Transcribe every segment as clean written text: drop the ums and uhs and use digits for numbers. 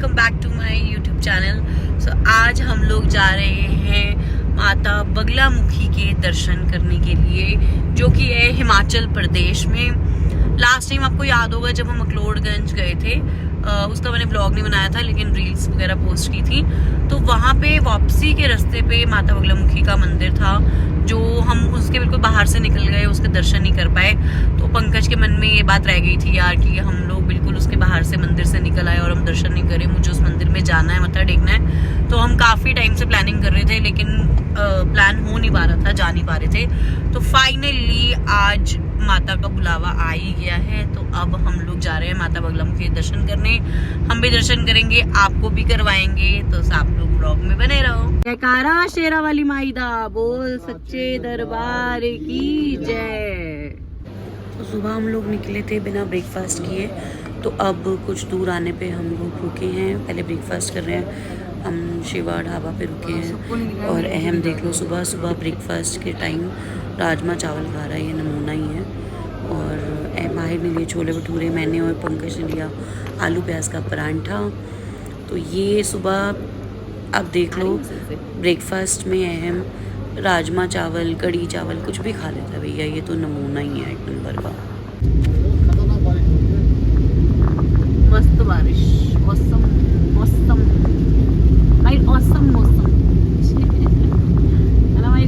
Welcome back to my YouTube channel. So आज हम लोग जा रहे हैं माता बगलामुखी के दर्शन करने के लिए, जो कि है हिमाचल प्रदेश में। लास्ट टाइम आपको याद होगा जब हम मकलोडगंज गए थे, उसका मैंने ब्लॉग नहीं बनाया था लेकिन रील्स वगैरह पोस्ट की थी। तो वहाँ पे वापसी के रास्ते पे माता बगलामुखी का मंदिर था, जो हम उसके बिल्कुल बाहर से निकल गए, उसके दर्शन नहीं कर पाए। तो पंकज के मन में ये बात रह गई थी यार कि हम लोग बिल्कुल उसके बाहर से मंदिर से निकल आए और हम दर्शन नहीं करें, मुझे उस मंदिर में जाना है, मत्था टेकना है। तो हम काफ़ी टाइम से प्लानिंग कर रहे थे लेकिन प्लान हो नहीं पा रहा था, जा नहीं पा रहे थे। तो फाइनली आज माता का बुलावा आ ही गया है, तो अब हम लोग जा रहे हैं माता बगलामुखी के दर्शन करने। हम भी दर्शन करेंगे, आपको भी करवाएंगे, तो आप लोग व्लॉग में बने रहो। जयकारा शेरा वाली माई दा बोल, सच्चे दरबार की जय। तो सुबह हम लोग निकले थे बिना ब्रेकफास्ट किए, तो अब कुछ दूर आने पे हम लोग रुके हैं, पहले ब्रेकफास्ट कर रहे हैं। हम शिवा ढाबा पे रुके हैं और अहम देख लो सुबह सुबह ब्रेकफास्ट के टाइम राजमा चावल खा रहा है, ये नमूना ही है। और माहिर ने लिए छोले भटूरे, मैंने और पंकज ने लिया आलू प्याज का परांठा। तो ये सुबह अब देख लो ब्रेकफास्ट में अहम राजमा चावल, कढ़ी चावल कुछ भी खा लेता भैया, ये तो नमूना ही है एक नंबर का। मस्त बारिश, मौसम मौसम भाई, मौसम मौसम है ना भाई।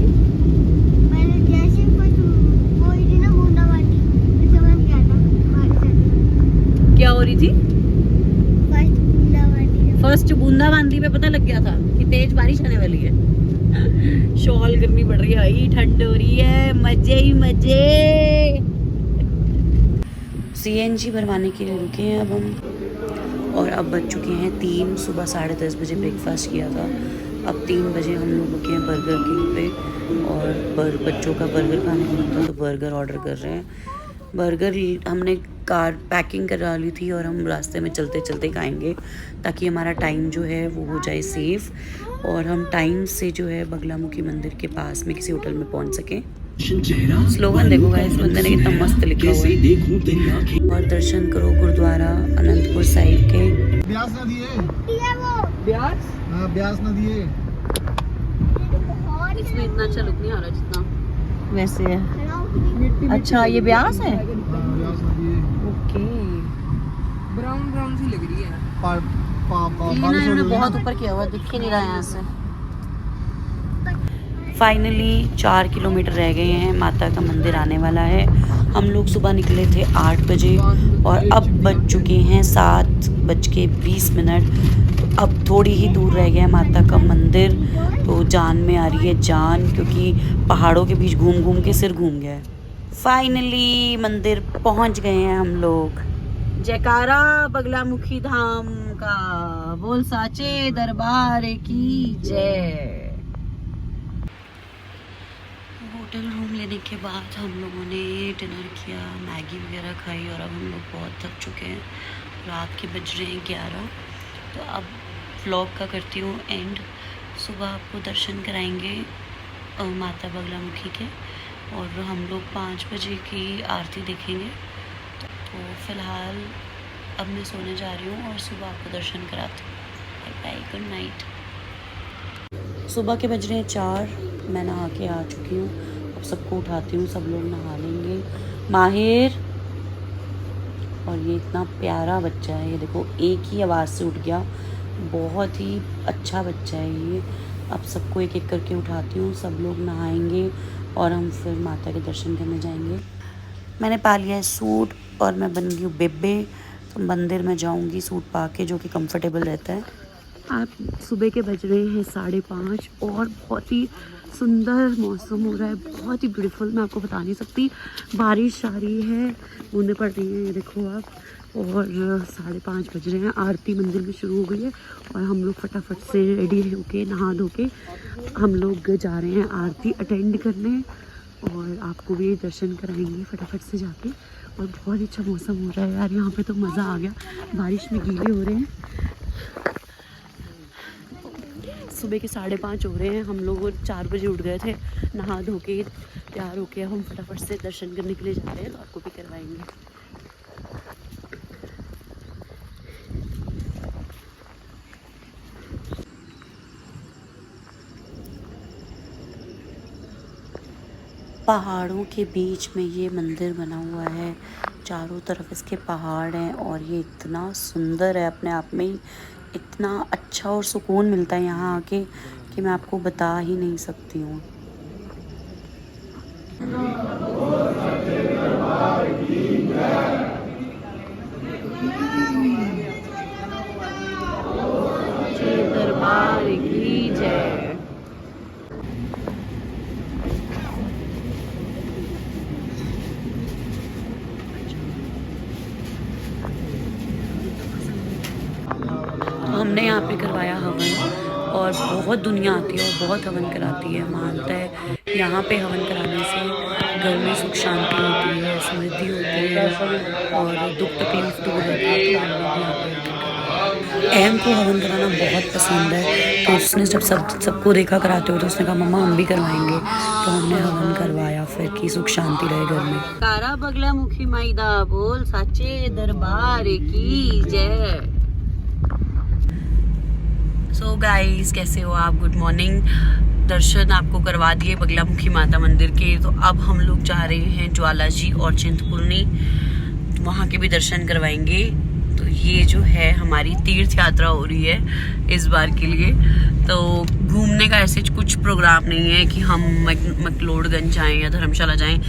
क्या हो रही थी? फर्स्ट बूंदाबांदी पे पता लग गया था कि तेज बारिश आने वाली है। शॉल करनी पड़ रही है भाई, ठंड हो रही है, मजे ही मजे। सीएनजी भरवाने के लिए रुके हैं अब हम, और अब बज चुके हैं 3। सुबह 10:30 बजे ब्रेकफास्ट किया था, अब 3 बजे हम लोग रुके हैं बर्गर किंग पे। और बच्चों का बर्गर खाने को मिलता तो बर्गर ऑर्डर कर रहे हैं। बर्गर हमने कार पैकिंग करा ली थी और हम रास्ते में चलते चलते खाएंगे, ताकि हमारा टाइम जो है वो हो जाए सेफ और हम टाइम से जो है बगलामुखी मंदिर के पास में किसी होटल में पहुंच सकें। स्लोगन देखो गाइस, बंदे ने कितना मस्त लिखा हुआ है। और दर्शन करो गुरुद्वारा अनंतपुर साहिब के। ब्यास नदी है, ब्यास? हाँ ब्यास नदी है। इसमें इतना अच्छा लुक नहीं आ रहा जितना वैसे है। अच्छा ये ब्यास है, ब्यास नदी है। ओके। ब्राउन ब्राउन सी लग रही है। इन्होंने बहुत ऊपर किया हुआ, दिख ही नहीं रहा है यहाँ से। फाइनली 4 किलोमीटर रह गए हैं, माता का मंदिर आने वाला है। हम लोग सुबह निकले थे 8 बजे और अब बज चुके हैं 7:20। तो अब थोड़ी ही दूर रह गया है माता का मंदिर। तो जान में आ रही है जान, क्योंकि पहाड़ों के बीच घूम घूम के सिर घूम गया है। फाइनली मंदिर पहुंच गए हैं हम लोग। जयकारा बगलामुखी धाम का बोल, साचे दरबार की जय। होटल रूम लेने के बाद हम लोगों ने डिनर किया, मैगी वगैरह खाई और अब हम लोग बहुत थक चुके हैं। रात के बज रहे हैं 11। तो अब व्लॉग का करती हूँ एंड। सुबह आपको दर्शन कराएंगे माता बगलामुखी के, और हम लोग 5 बजे की आरती देखेंगे। तो फ़िलहाल अब मैं सोने जा रही हूँ और सुबह आपको दर्शन कराती हूँ। Bye bye, good night. सुबह के बज रहे हैं 4, मैं नहा के आ चुकी हूँ। अब सबको उठाती हूँ, सब लोग नहा लेंगे। माहिर, और ये इतना प्यारा बच्चा है, ये देखो एक ही आवाज़ से उठ गया, बहुत ही अच्छा बच्चा है ये। अब सबको एक एक करके उठाती हूँ, सब लोग नहाएंगे और हम फिर माता के दर्शन करने जाएंगे। मैंने पा लिया है सूट और मैं बन गई हूँ बेबे, तो मंदिर में जाऊँगी सूट पा के, जो कि कंफर्टेबल रहता है। आप सुबह के बज रहे हैं 5:30 और बहुत ही सुंदर मौसम हो रहा है, बहुत ही ब्यूटीफुल। मैं आपको बता नहीं सकती, बारिश आ रही है, बूंदें पड़ रही हैं, ये देखो आप। और 5:30 बज रहे हैं, आरती मंदिर में शुरू हो गई है और हम लोग फटाफट से रेडी होके नहा धो के हम लोग जा रहे हैं आरती अटेंड करने, और आपको भी दर्शन कराएंगे फटाफट से जाके। और बहुत अच्छा मौसम हो रहा है यार, यहाँ पे तो मज़ा आ गया, बारिश में गीले हो रहे हैं। सुबह के 5:30 हो रहे हैं, हम लोग 4 बजे उठ गए थे, नहा धो के तैयार होके हम फटाफट से दर्शन करने के लिए जा रहे हैं, तो आपको भी करवाएंगे। पहाड़ों के बीच में ये मंदिर बना हुआ है, चारों तरफ इसके पहाड़ हैं और ये इतना सुंदर है अपने आप में ही, इतना अच्छा और सुकून मिलता है यहाँ आके कि मैं आपको बता ही नहीं सकती हूँ। दरबार की जय। हमने यहाँ पे करवाया हवन और बहुत दुनिया आती है और बहुत हवन कराती है। मानता है यहाँ पे हवन कराने से घर में सुख शांति होती है, समृद्धि होती है और दुख तकलीफ दूर रहती है। तो हमने भी यहाँ पे एम को हवन कराना बहुत पसंद है, तो उसने जब सबको देखा कराते हो तो उसने कहा मम्मा हम भी करवाएंगे, तो हमने हवन करवाया फिर कि सुख शांति रहे घर में। तारा बगला मुखी माईदा बोल साचे दरबार की जय। सो गाइस, कैसे हो आप? Good morning. दर्शन आपको करवा दिए बगलामुखी माता मंदिर के, तो अब हम लोग जा रहे हैं ज्वालाजी और चिंतपूर्णी, वहाँ के भी दर्शन करवाएंगे। तो ये जो है हमारी तीर्थ यात्रा हो रही है इस बार के लिए। तो घूमने का ऐसे कुछ प्रोग्राम नहीं है कि हम मैक्लोडगंज जाएं या धर्मशाला जाएं,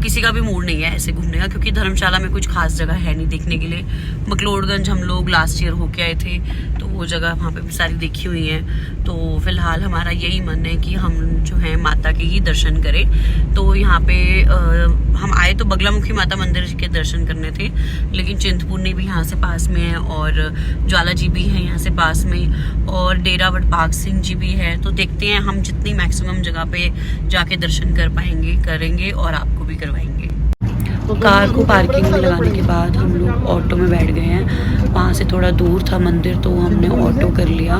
किसी का भी मूड नहीं है ऐसे घूमने का, क्योंकि धर्मशाला में कुछ खास जगह है नहीं देखने के लिए। मैक्लोडगंज हम लोग लास्ट ईयर होके आए थे, तो वो जगह वहाँ पे सारी देखी हुई हैं। तो फिलहाल हमारा यही मन है कि हम जो है माता के ही दर्शन करें। तो यहाँ पे हम आए तो बगलामुखी माता मंदिर के दर्शन करने थे, लेकिन चिंतपूर्णी भी यहाँ से पास में है और ज्वालाजी भी है यहाँ से पास में, और डेरा वडभाग सिंह जी भी है। तो देखते हैं हम जितनी मैक्सिमम जगह पे जाके दर्शन कर पाएंगे करेंगे और आपको भी करवाएंगे। कार को पार्किंग में लगाने के बाद हम लोग ऑटो में बैठ गए हैं। वहाँ से थोड़ा दूर था मंदिर, तो हमने ऑटो कर लिया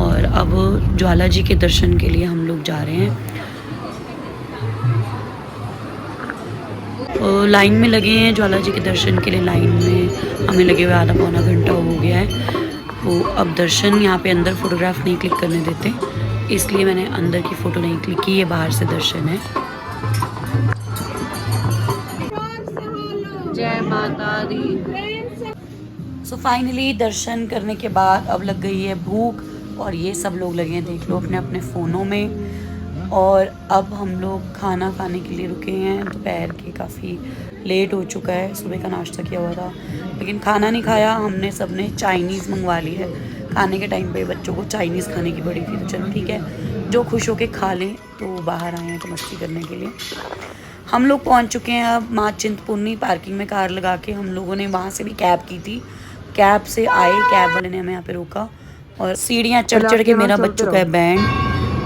और अब ज्वालाजी के दर्शन के लिए हम लोग जा रहे हैं। लाइन में लगे हैं ज्वालाजी के दर्शन के लिए। लाइन में हमें लगे हुए आधा पौना घंटा हो गया है। तो अब दर्शन यहाँ पे अंदर फोटोग्राफ नहीं क्लिक करने देते, इसलिए मैंने अंदर की फ़ोटो नहीं क्लिक की, ये बाहर से दर्शन है। जय माता दी। सो फाइनली दर्शन करने के बाद अब लग गई है भूख और ये सब लोग लगे हैं देख लो अपने अपने फ़ोनों में। और अब हम लोग खाना खाने के लिए रुके हैं। दोपहर के काफ़ी लेट हो चुका है, सुबह का नाश्ता किया हुआ था लेकिन खाना नहीं खाया। हमने सब ने चाइनीज़ मंगवा ली है। खाने के टाइम पे बच्चों को चाइनीज़ खाने की बड़ी थी, तो चलो ठीक है, जो खुश होके खा लें। तो बाहर आए हैं तो मस्ती करने के लिए। हम लोग पहुंच चुके हैं अब माँ चिंतपूर्णी। पार्किंग में कार लगा के हम लोगों ने वहाँ से भी कैब की थी, कैब से आए, कैब वाले ने हमें यहाँ पे रोका और सीढ़ियाँ चढ़ चढ़ के मेरा बच चुका है बैंड।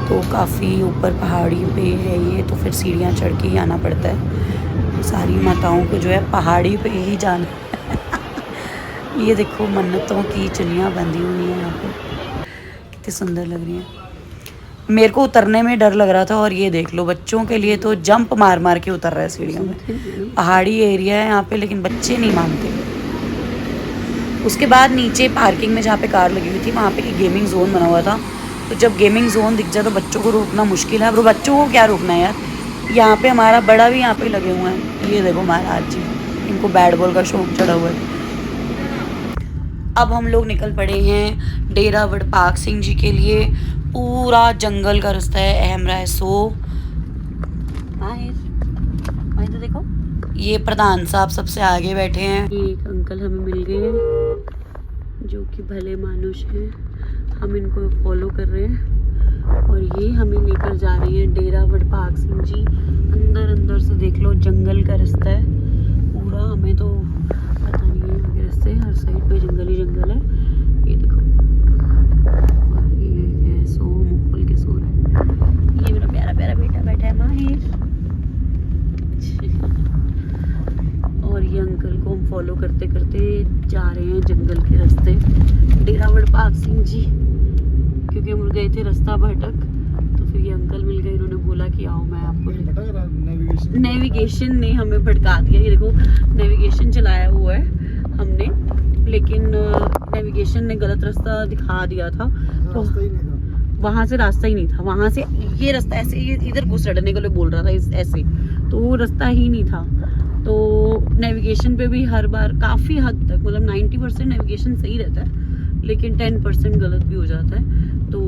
तो काफ़ी ऊपर पहाड़ी पे है ये, तो फिर सीढ़ियाँ चढ़ के ही आना पड़ता है। सारी माताओं को जो है पहाड़ी पे ही जाना है। ये देखो मन्नतों की चुनियाँ बंधी हुई हैं यहाँ पे, कितनी सुंदर लग रही हैं। मेरे को उतरने में डर लग रहा था और ये देख लो बच्चों के लिए तो जंप मार मार के उतर रहा है सीढ़ियों में। पहाड़ी एरिया है यहाँ पे लेकिन बच्चे नहीं मानते। उसके बाद नीचे पार्किंग में जहाँ पे कार लगी हुई थी वहाँ पे एक गेमिंग जोन बना हुआ था। तो जब गेमिंग जोन दिख जाए तो बच्चों को रोकना मुश्किल है। अब बच्चों को क्या रोकना है यार, यहाँ पे हमारा बड़ा भी यहाँ पे लगे हुए हैं। ये देखो महाराज जी, इनको बैट बॉल का शौक चढ़ा हुआ है। अब हम लोग निकल पड़े हैं डेरा वडभाग सिंह जी के लिए। पूरा जंगल का रास्ता है, अहम राय सो। तो देखो ये प्रधान साहब सबसे आगे बैठे हैं। एक अंकल हमें मिल गए हैं जो कि भले मानुष हैं। हम इनको फॉलो कर रहे हैं और ये हमें लेकर जा रही है डेरा वडभाग सिंह जी। अंदर अंदर से देख लो जंगल का रास्ता है पूरा। हमें तो पता नहीं है आगे रास्ते, हर साइड पे जंगल ही जंगल है। ये देखो और ये है सो मुँह खोल के सो रहा है। ये मेरा प्यारा प्यारा बेटा बैठा है माहिर। और ये अंकल को हम फॉलो करते करते जा रहे हैं जंगल के रास्ते डेरा वडभाग सिंह जी, क्योंकि हम गए थे रास्ता भटक। तो फिर ये अंकल मिल गए, इन्होंने बोला कि आओ मैं आपको। नेविगेशन ने हमें भटका दिया। ये देखो नेविगेशन चलाया हुआ है हमने, लेकिन नेविगेशन ने गलत रास्ता दिखा दिया था। तो वहाँ से रास्ता ही नहीं था, वहाँ से ये रास्ता ऐसे, ये इधर घुस चढ़ने के लिए बोल रहा था ऐसे, तो वो रास्ता ही नहीं था। तो नेविगेशन पे भी हर बार काफ़ी हद तक, मतलब 90% नेविगेशन सही रहता है, लेकिन 10% गलत भी हो जाता है। तो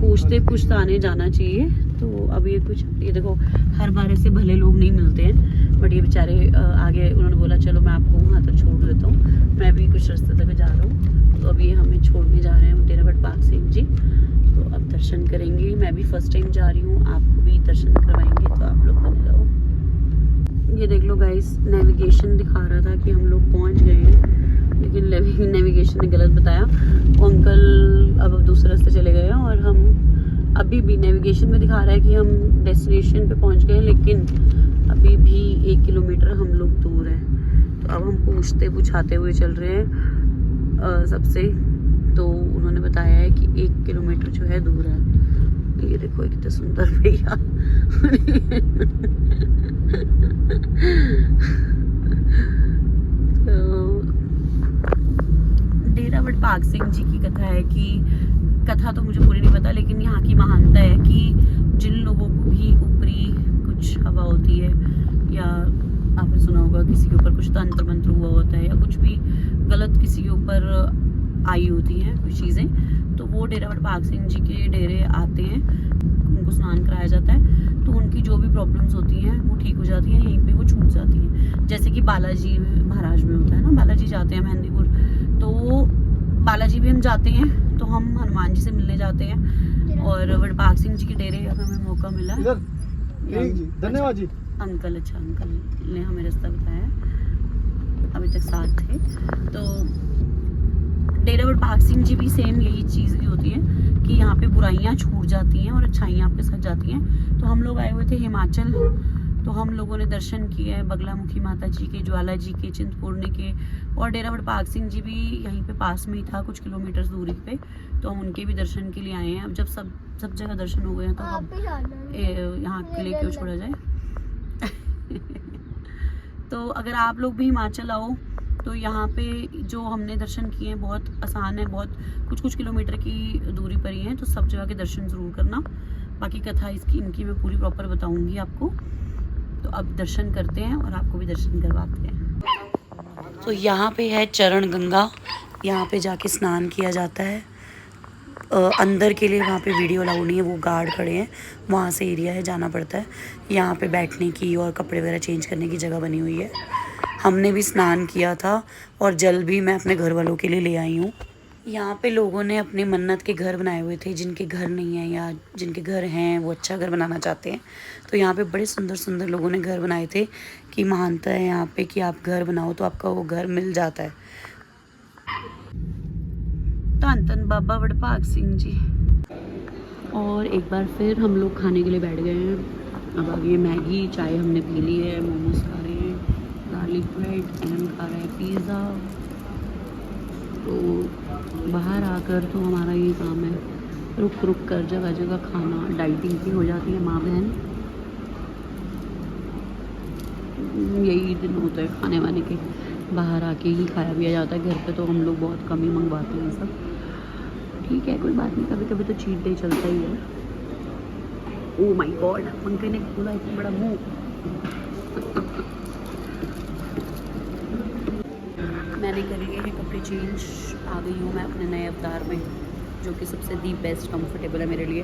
पूछते पुछताने जाना चाहिए। तो अब ये कुछ, ये देखो हर बार ऐसे भले लोग नहीं मिलते हैं, बट ये बेचारे आगे उन्होंने बोला चलो मैं आपको वहाँ तक छोड़ देता हूँ, मैं भी कुछ रास्ते तक जा रहा हूँ। तो अब ये हमें छोड़ने जा रहे हैं डेरा बटपाग सिंह जी। तो अब दर्शन करेंगे, मैं भी फर्स्ट टाइम जा रही हूँ, आपको भी दर्शन करवाएंगे, तो आप लोग बने रहो। ये देख लो गाइस, नेविगेशन दिखा रहा था कि हम लोग पहुँच गए हैं, लेकिन नेविगेशन ने गलत बताया। वो अंकल अब दूसरे रास्ते चले गए हैं और हम अभी भी नेविगेशन में दिखा रहा है कि हम डेस्टिनेशन पे पहुंच गए हैं, लेकिन अभी भी 1 किलोमीटर हम लोग दूर हैं। तो अब हम पूछते पुछाते हुए चल रहे हैं सबसे। तो उन्होंने बताया है कि 1 किलोमीटर जो है दूर है। ये देखो कितना सुंदर भैया। तो डेरा बटपाग सिंह जी की कथा है कि, कथा तो मुझे पूरी नहीं पता, लेकिन यहाँ की महानता है कि जिन लोगों को भी ऊपरी कुछ हवा होती है, या आपने सुना होगा किसी के ऊपर कुछ तंत्र मंत्र हुआ होता है, या कुछ भी गलत किसी के ऊपर आई होती हैं कुछ चीज़ें, तो वो डेरा बटपाग सिंह जी के डेरे आते हैं, उनको स्नान कराया जाता है, तो उनकी जो भी प्रॉब्लम्स होती हैं वो ठीक हो जाती हैं, यहीं पे वो छूट जाती हैं। जैसे कि बालाजी महाराज में होता है ना, बालाजी जाते हैं मेहंदीपुर, तो बालाजी भी हम जाते हैं, तो हम हनुमान जी से मिलने जाते हैं। और बटपाग सिंह जी के डेरे अगर हमें मौका मिला, धन्यवाद जी अंकल, अच्छा अंकल ने हमें रास्ता बताया, अभी तक साथ थे। तो डेरा बटपाग सिंह जी भी सेम यही चीज़ की होती है कि यहाँ पे बुराइयाँ छूट जाती हैं और अच्छाइयाँ आपके साथ जाती हैं। तो हम लोग आए हुए थे हिमाचल, तो हम लोगों ने दर्शन किए हैं बगलामुखी माता जी के, ज्वाला जी के, चिंतपूर्णी के, और डेरा बटपाग सिंह जी भी यहीं पे पास में ही था, कुछ किलोमीटर दूरी पे, तो हम उनके भी दर्शन के लिए आए हैं। अब जब सब जगह दर्शन हो गए हैं, तो अब यहाँ के लिए क्यों छोड़ा जाए। तो अगर आप लोग भी हिमाचल आओ, तो यहाँ पे जो हमने दर्शन किए हैं बहुत आसान है, बहुत कुछ किलोमीटर की दूरी पर ही है, तो सब जगह के दर्शन ज़रूर करना। बाकी कथा इनकी मैं पूरी प्रॉपर बताऊँगी आपको। तो अब दर्शन करते हैं और आपको भी दर्शन करवाते हैं। तो यहाँ पे है चरण गंगा, यहाँ पे जाके स्नान किया जाता है। अंदर के लिए वहाँ पे वीडियो अलाउड नहीं है, वो गार्ड खड़े हैं, वहाँ से एरिया है, जाना पड़ता है। यहाँ पे बैठने की और कपड़े वगैरह चेंज करने की जगह बनी हुई है। हमने भी स्नान किया था और जल भी मैं अपने घर वालों के लिए ले आई हूँ। यहाँ पे लोगों ने अपनी मन्नत के घर बनाए हुए थे, जिनके घर नहीं हैं या जिनके घर हैं वो अच्छा घर बनाना चाहते हैं। तो यहाँ पे बड़े सुंदर सुंदर लोगों ने घर बनाए थे कि मानता है यहाँ पे कि आप घर बनाओ तो आपका वो घर मिल जाता है। धन धन बाबा बटपाग सिंह जी। और एक बार फिर हम लोग खाने के लिए बैठ गए हैं। अब आगे मैगी, चाय हमने पी ली है, मोमोज खा रहे हैं, गार्लिक ब्रेड, एंड खा रहे हैं पिज़्ज़ा। तो बाहर आकर तो हमारा ये काम है, रुक रुक कर जगह जगह खाना। डाइटिंग की हो जाती है माँ बहन, यही दिन होता है खाने वाने के, बाहर आके ही खाया पिया जाता है। घर पे तो हम लोग बहुत कम ही मंगवाते हैं सब। ठीक है, कोई बात नहीं, कभी कभी तो चीट डे चलता ही है। ओह माय गॉड, पंखे ने खोला इतना बड़ा मुंह। मैंने कर लिए हैं कपड़े चेंज, आ गई हूँ मैं अपने नए अवतार में, जो कि सबसे दी बेस्ट कंफर्टेबल है मेरे लिए।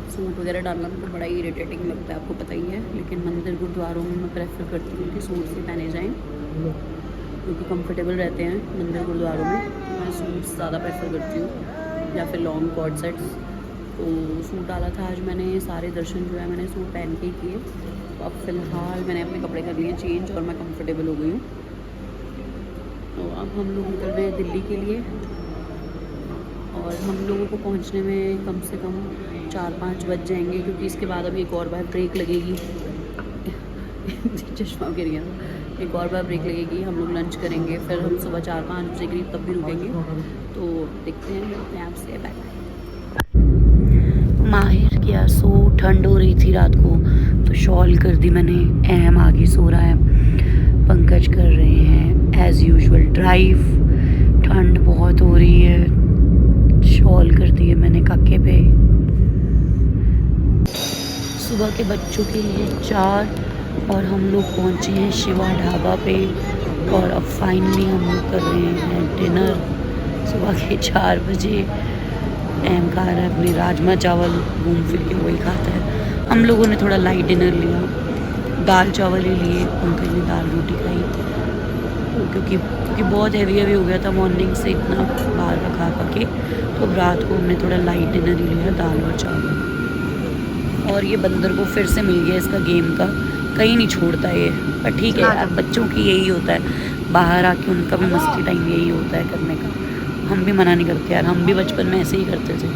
सूट वगैरह डालना तो बड़ा ही इरिटेटिंग लगता है, आपको पता ही है, लेकिन मंदिर गुरुद्वारों में मैं प्रेफर करती हूँ कि सूट से पहने जाएँ, क्योंकि कंफर्टेबल रहते हैं मंदिर गुरुद्वारों में। मैं सूट ज़्यादा प्रेफर करती हूँ, या फिर लॉन्ग कॉर्ड सेट्स। तो सूट डाला था आज मैंने, सारे दर्शन जो है मैंने सूट पहन के ही किए। तो अब फ़िलहाल मैंने अपने कपड़े कर लिए चेंज और मैं कंफर्टेबल हो गई हूँ। तो अब हम लोग निकल रहे हैं दिल्ली के लिए, और हम लोगों को पहुंचने में कम से कम 4-5 बज जाएंगे, क्योंकि इसके बाद अभी एक और बार ब्रेक लगेगी। चश्मा गिर गया। एक और बार ब्रेक लगेगी, हम लोग लंच करेंगे, फिर हम सुबह 4-5 बजे करीब तब भी रुकेंगे। तो देखते हैं, मिलते हैं आपसे। बाय। माहिर क्या सो ठंड हो रही थी रात को, तो शॉल कर दी मैंने। अहम आगे सो रहा है, पंकज कर रहे हैं एज़ यूजुअल ड्राइव। ठंड बहुत हो रही है, शॉल कर दी है मैंने काके पे। सुबह के बज चुके हैं 4 और हम लोग पहुँचे हैं शिवा ढाबा पे और अब फाइनली हम लोग कर रहे हैं डिनर। सुबह के 4 बजे एम खा रहा है अपने राजमा चावल, घूम फिर के वही खाता है। हम लोगों ने थोड़ा लाइट डिनर लिया, दाल चावल ही लिए, अंकल ने दाल रोटी खाई तो क्योंकि बहुत हैवी हो गया था मॉर्निंग से इतना बाहर का खा के, तो अब रात को हमने थोड़ा लाइट डिनर ही लिया, दाल और चावल। और ये बंदर को फिर से मिल गया इसका गेम का, कहीं नहीं छोड़ता ये, पर ठीक है यार, बच्चों की यही होता है, बाहर आके उनका भी मस्ती टाइम यही होता है करने का। हम भी मना नहीं करते यार, हम भी बचपन में ऐसे ही करते थे।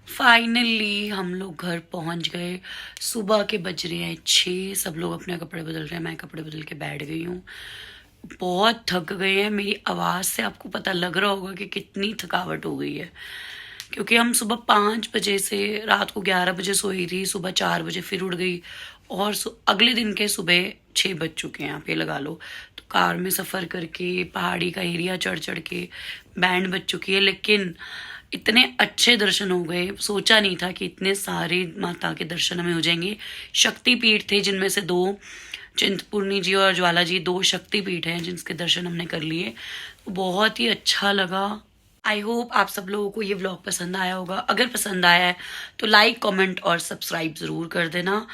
फाइनली हम लोग घर पहुंच गए। सुबह के बज रहे हैं 6, सब लोग अपने कपड़े बदल रहे हैं, मैं कपड़े बदल के बैठ गई हूँ। बहुत थक गए हैं, मेरी आवाज़ से आपको पता लग रहा होगा कि कितनी थकावट हो गई है, क्योंकि हम सुबह 5 बजे से रात को 11 बजे सोई थी, सुबह 4 बजे फिर उठ गई और अगले दिन के सुबह 6 बज चुके हैं, आप ये लगा लो। तो कार में सफ़र करके पहाड़ी का एरिया चढ़ के बैंड बज चुकी है, लेकिन इतने अच्छे दर्शन हो गए, सोचा नहीं था कि इतने सारे माता के दर्शन हमें हो जाएंगे। शक्तिपीठ थे जिनमें से 2, चिंतपूर्णी जी और ज्वाला जी, 2 शक्तिपीठ हैं जिनके दर्शन हमने कर लिए। बहुत ही अच्छा लगा। आई होप आप सब लोगों को ये व्लॉग पसंद आया होगा। अगर पसंद आया है तो लाइक, कमेंट और सब्सक्राइब ज़रूर कर देना।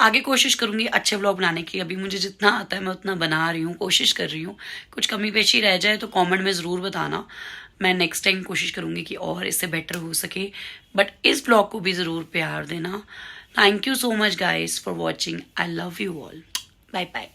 आगे कोशिश करूँगी अच्छे व्लॉग बनाने की, अभी मुझे जितना आता है मैं उतना बना रही हूँ, कोशिश कर रही हूँ। कुछ कमी पेशी रह जाए तो कमेंट में ज़रूर बताना, मैं नेक्स्ट टाइम कोशिश करूँगी कि और इससे बेटर हो सके। बट इस व्लॉग को भी ज़रूर प्यार देना। Thank you so much guys for watching. I love you all. Bye bye.